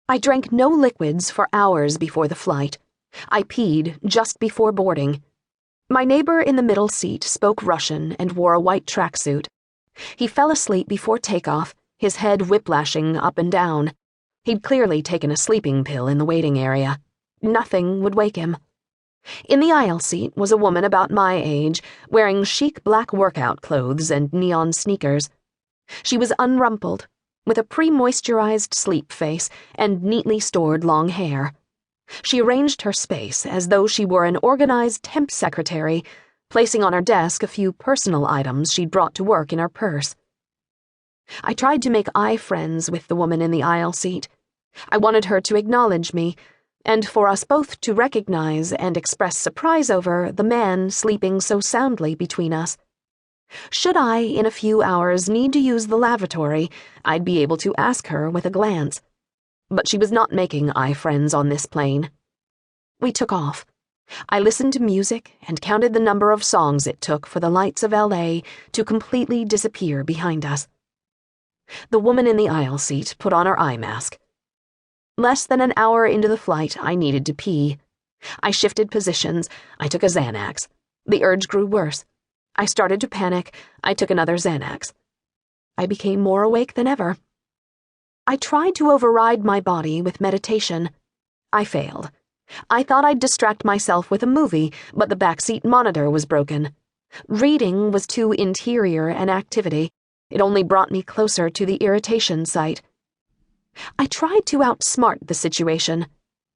I drank no liquids for hours before the flight. I peed just before boarding. My neighbor in the middle seat spoke Russian and wore a white tracksuit. He fell asleep before takeoff, his head whiplashing up and down. He'd clearly taken a sleeping pill in the waiting area. Nothing would wake him. In the aisle seat was a woman about my age, wearing chic black workout clothes and neon sneakers. She was unrumpled, with a pre-moisturized sleep face and neatly stored long hair. She arranged her space as though she were an organized temp secretary, placing on her desk a few personal items she'd brought to work in her purse. I tried to make eye friends with the woman in the aisle seat. I wanted her to acknowledge me, and for us both to recognize and express surprise over the man sleeping so soundly between us. Should I, in a few hours, need to use the lavatory, I'd be able to ask her with a glance. But she was not making eye friends on this plane. We took off. I listened to music and counted the number of songs it took for the lights of LA to completely disappear behind us. The woman in the aisle seat put on her eye mask. Less than an hour into the flight, I needed to pee. I shifted positions. I took a Xanax. The urge grew worse. I started to panic. I took another Xanax. I became more awake than ever. I tried to override my body with meditation. I failed. I thought I'd distract myself with a movie, but the backseat monitor was broken. Reading was too interior an activity. It only brought me closer to the irritation site. I tried to outsmart the situation.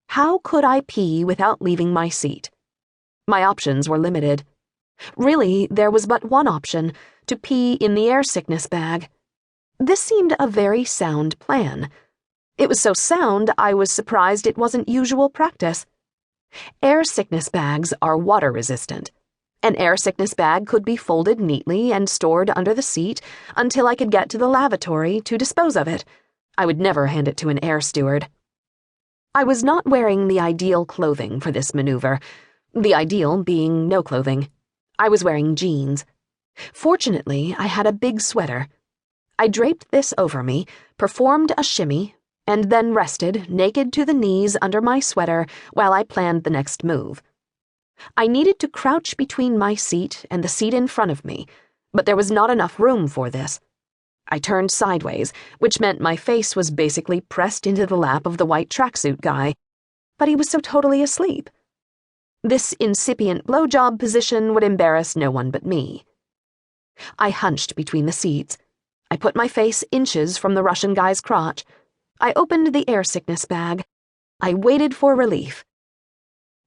How could I pee without leaving my seat? My options were limited. Really, there was but one option, to pee in the air sickness bag. This seemed a very sound plan. It was so sound, I was surprised it wasn't usual practice. Air sickness bags are water-resistant. An air sickness bag could be folded neatly and stored under the seat until I could get to the lavatory to dispose of it. I would never hand it to an air steward. I was not wearing the ideal clothing for this maneuver, the ideal being no clothing. I was wearing jeans. Fortunately, I had a big sweater. I draped this over me, performed a shimmy, and then rested, naked to the knees under my sweater, while I planned the next move. I needed to crouch between my seat and the seat in front of me, but there was not enough room for this. I turned sideways, which meant my face was basically pressed into the lap of the white tracksuit guy, but he was so totally asleep. This incipient blowjob position would embarrass no one but me. I hunched between the seats. I put my face inches from the Russian guy's crotch. I opened the air sickness bag. I waited for relief.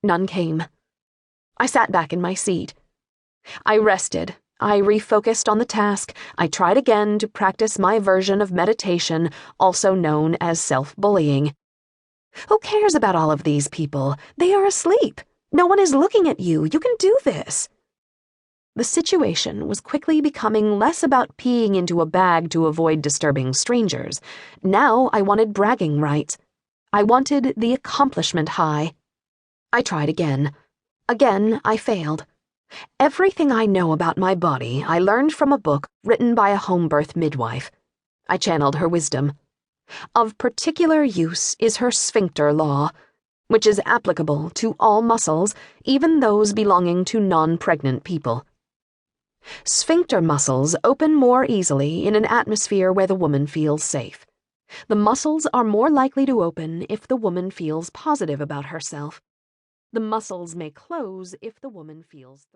None came. I sat back in my seat. I rested. I refocused on the task. I tried again to practice my version of meditation, also known as self-bullying. Who cares about all of these people? They are asleep. No one is looking at you. You can do this. The situation was quickly becoming less about peeing into a bag to avoid disturbing strangers. Now I wanted bragging rights. I wanted the accomplishment high. I tried again. Again, I failed. Everything I know about my body I learned from a book written by a home-birth midwife. I channeled her wisdom. Of particular use is her sphincter law, which is applicable to all muscles, even those belonging to non-pregnant people. Sphincter muscles open more easily in an atmosphere where the woman feels safe. The muscles are more likely to open if the woman feels positive about herself. The muscles may close if the woman feels